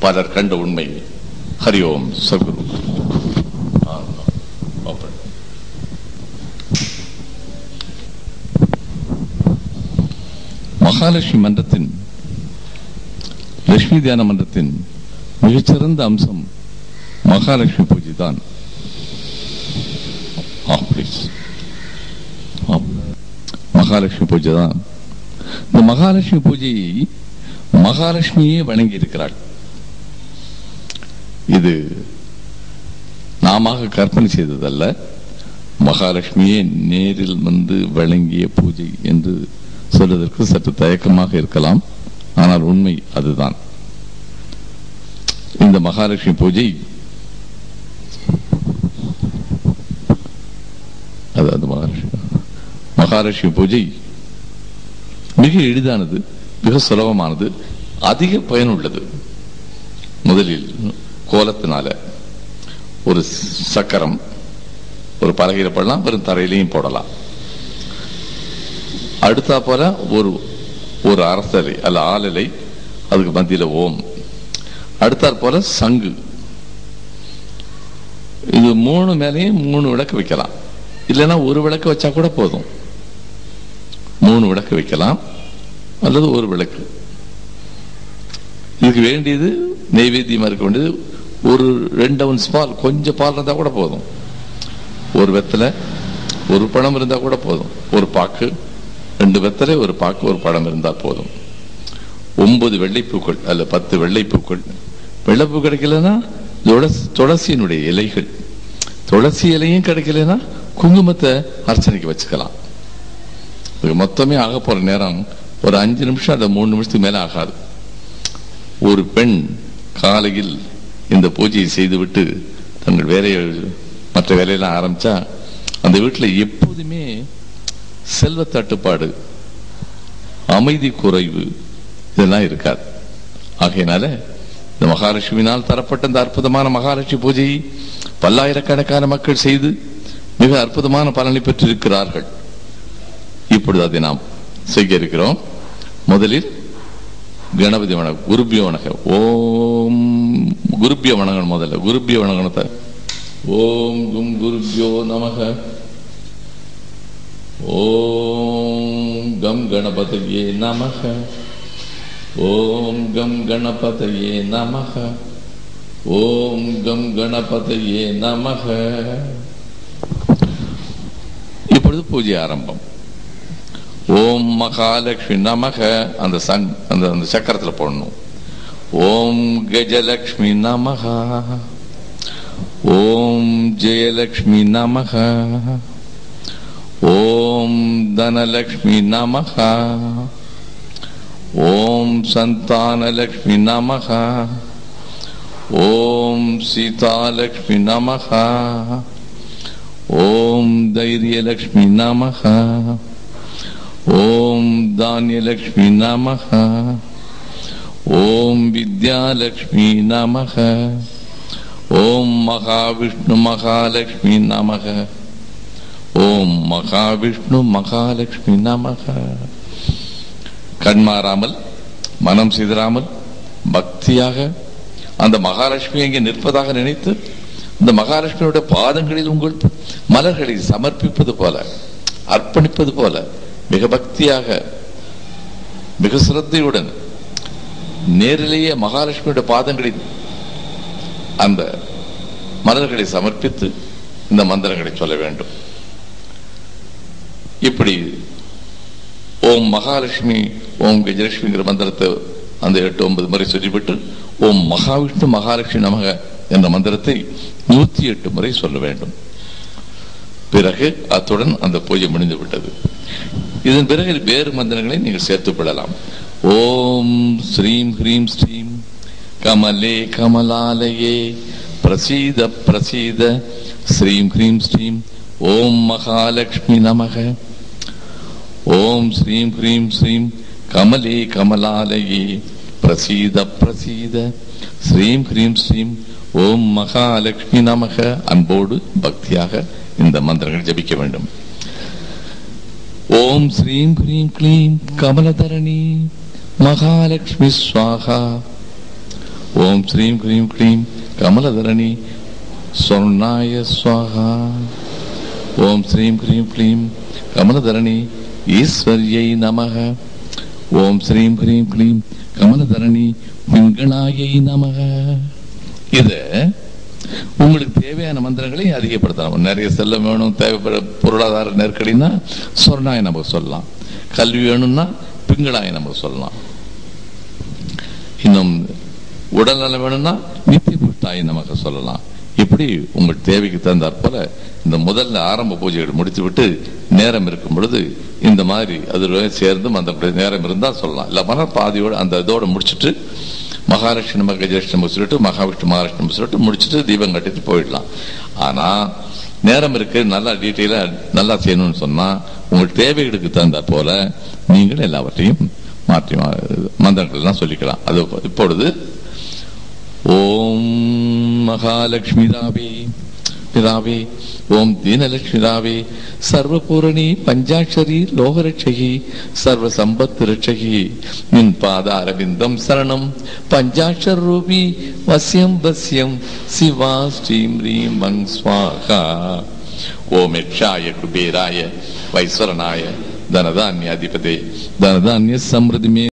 பலர் கண்ட உண்மை. ஹரி ஓம் சத்குரு. மகாலட்சுமி மன்றத்தின், லட்சுமி தியான மன்றத்தின் மிகச்சிறந்த அம்சம் மகாலட்சுமி பூஜை தான். மகாலட்சுமி பூஜை தான். இந்த மகாலட்சுமி பூஜையை மகாலட்சுமியே வணங்கி இருக்கிறாள். இது நாம கற்பனை செய்ததல்ல, மகாலட்சுமியே நேரில் வந்து வழங்கிய பூஜை என்று சொல்வதற்கு சற்று தயக்கமாக இருக்கலாம். ஆனால் உண்மை அதுதான். இந்த மகாலட்சுமி பூஜை, அதாவது மகாலட்சுமி பூஜை மிக எளிதானது, மிக சுலபமானது, அதிக பயனுள்ளது. முதலில் கோலத்தினால ஒரு சக்கரம், ஒரு பலகையில போடலாம், வெறும் தரையிலையும் போடலாம். அடுத்தா போல ஒரு அரசலை அல்ல ஆளிலை, அதுக்கு மத்தியில ஓம். அடுத்தாற் போல சங்கு. இது 3 மேலையும் 3 விளக்கு வைக்கலாம். இல்லைன்னா ஒரு விளக்கு வச்சா கூட போதும். 3 விளக்கு வைக்கலாம் அல்லது ஒரு விளக்கு. இதுக்கு வேண்டியது நைவேத்தியமா இருக்க வேண்டியது ஒரு 2 ounce பால், கொஞ்சம் பால் இருந்தா கூட போதும். ஒரு வெத்தலை, ஒரு பழம் இருந்தா கூட போதும். ஒரு பாக்கு, 2 வெத்தலை, ஒரு பாக்கு, ஒரு பழம் இருந்தால் போதும். 9 வெள்ளைப்பூக்கள் அல்ல 10 வெள்ளைப்பூக்கள். வெள்ளைப்பூ கிடைக்கலன்னா துளசியினுடைய இலைகள், துளசி இலையும் கிடைக்கலன்னா குங்குமத்தை அர்ச்சனைக்கு வச்சுக்கலாம். மொத்தமே ஆக போற நேரம் ஒரு 5 நிமிஷம் அல்ல 3 நிமிஷத்துக்கு மேல ஆகாது. ஒரு பெண் காலையில் இந்த பூஜையை செய்துவிட்டு தங்கள் வேலையை, மற்ற வேலையெல்லாம் ஆரம்பிச்சா அந்த வீட்டில் எப்போதுமே செல்வ தட்டுப்பாடு, அமைதி குறைவு இதெல்லாம் இருக்காது. ஆகையினால இந்த மகாலட்சுமியினால் தரப்பட்ட இந்த அற்புதமான மகாலட்சுமி பூஜையை பல்லாயிரக்கணக்கான மக்கள் செய்து மிக அற்புதமான பலனை பெற்றிருக்கிறார்கள். இப்பொழுது அதை நாம் செய்ய இருக்கிறோம். முதலில் கணபதி வணக்கம், குருபிய வணக்கம். ஓம் குருபிய வணங்கணும். முதல்ல குருபிய வணங்கணத்தை ஓம் கும் குருபியோ நமக. ஓம் கம் கணபதியே நமக. ஓம் கம் கணபதியே நமக. ஓம் கம் கணபதியே நமக. இப்பொழுது பூஜை ஆரம்பம். ஓம் மகாலட்சுமி நமக. அந்த சக்கரத்தில் போடணும். ஓம் கஜலட்சுமி நமக. ஓம் ஜெயலட்சுமி நமக. ஓம் தனலட்சுமி நமக. ஓம் சந்தானலட்சுமி நமக. ஓம் சீதாலட்சுமி நமக. ஓம் தைரியலட்சுமி நமக. ஓம் தானியலட்சுமி நமக. ஓம் வித்யாலட்சுமி நமக. ஓம் மகாவிஷ்ணு மகாலட்சுமி நமக. ஓம் மகாவிஷ்ணு மகாலட்சுமி நமக. கண்மாறாமல், மனம் சிதறாமல், பக்தியாக அந்த மகாலட்சுமி இங்கே நிற்பதாக நினைத்து இந்த மகாலட்சுமியோட பாதங்களில் உங்கள் மலர்களை சமர்ப்பிப்பது போல, அர்ப்பணிப்பது போல மிக பக்தியாக, மிக சிரத்தையுடன் நேரிலேயே மகாலட்சுமியோட பாதங்களில் அந்த மலர்களை சமர்ப்பித்து இந்த மந்திரங்களை சொல்ல வேண்டும். இப்படி ஓம் மகாலட்சுமி ஓம் கஜலட்சுமிங்கிற மந்திரத்தை அந்த 8-9 முறை சொல்லிவிட்டு ஓம் மகாவிஷ்ணு மகாலட்சுமி நமக என்ற மந்திரத்தை 108 முறை சொல்ல வேண்டும். பிறகு அத்துடன் அந்த பூஜை முடிந்து விட்டது. இதன் பிறகு வேறு மந்திரங்களை நீங்கள் சேர்த்துக் கொள்ளலாம். ஓம் ஸ்ரீம் ஹ்ரீம் ஸ்ரீம் கமலே கமலாலயே பிரசீத பிரசீத ஸ்ரீம் ஹ்ரீம் ஸ்ரீம் ஓம் மகாலட்சுமி நமக. ஓம் ஸ்ரீம் ஹ்ரீம் ஸ்ரீம் கமலே கமலாலயே பிரசீத பிரசீத ஸ்ரீம் ஹ்ரீம் ஸ்ரீம் ஓம் மகாலட்சுமி நமக. அன்போடு பக்தியாக இந்த மந்திரங்களை ஜபிக்க வேண்டும். ஓம் ஸ்ரீம் ஹ்ரீம் க்ளீம் கமலதரணி மகாலட்சுமி ஸ்வாஹா. ஓம் ஸ்ரீம் க்ரீம் க்ளீம் கமலதரணி சொர்ணாய ஸ்வாஹா. ஓம் ஸ்ரீம் க்ரீம் க்ளீம் கமலதரணி ஈஸ்வர்யை நமக. ஓம் ஸ்ரீம் க்ரீம் க்ளீம் கமலதரணி பிங்களாயை நமக. இத உங்களுக்கு தேவையான மந்திரங்களை அதிகப்படுத்தலாம். நிறைய செல்லம் வேணும், தேவைப்பட பொருளாதார நெருக்கடினா சொர்ணாய நமக்கு சொல்லலாம். கல்வி வேணும்னா பிங்களாய நமக்கு சொல்லலாம். இன்னும் உடல் நலம் வேணும்னா நித்திய புஷ்டாய நமக்கு சொல்லலாம். இப்படி உங்கள் தேவைக்கு தந்தாற் போல இந்த முதல்ல ஆரம்ப பூஜைகள் முடித்து விட்டு நேரம் இருக்கும் பொழுது இந்த மாதிரி அதோட சேர்ந்து அந்த நேரம் இருந்தா சொல்லலாம். இல்ல பாதியோட அந்த இதோட முடிச்சுட்டு மகாலட்சுமி நமக்கு கஜலட்சுமி சொல்லிட்டு மகாவிஷ்ணு மகாலட்சுமி சொல்லிட்டு முடிச்சுட்டு தீபம் கட்டிட்டு போயிடலாம். ஆனா நேரம் இருக்கு, நல்லா டீட்டெயிலா நல்லா செய்யணும்னு சொன்னா உங்கள் தேவைகளுக்கு தகுந்த போல நீங்கள் எல்லாவற்றையும் மாற்றி மந்திரங்கள் எல்லாம் சொல்லிக்கலாம். அது இப்பொழுது ஓம் மகாலட்சுமி பிதாவே, ஓம் தீனலட்சுமி ராவே, சர்வபூரணி பஞ்சாட்சரி லோகரட்சகி சர்வ சம்பத் ரட்சகி நின் பாத அரவிந்தம் சரணம் பஞ்சாட்சர ரூபி வசியம் வசியம் சிவா ஸ்ரீம் ரீம் மங் ஸ்வாகா. ஓம் யக்ஷாய குபேராய வைஸ்வரனாய தனதான்யாதிபதே தனதான்ய சம்ருதி மே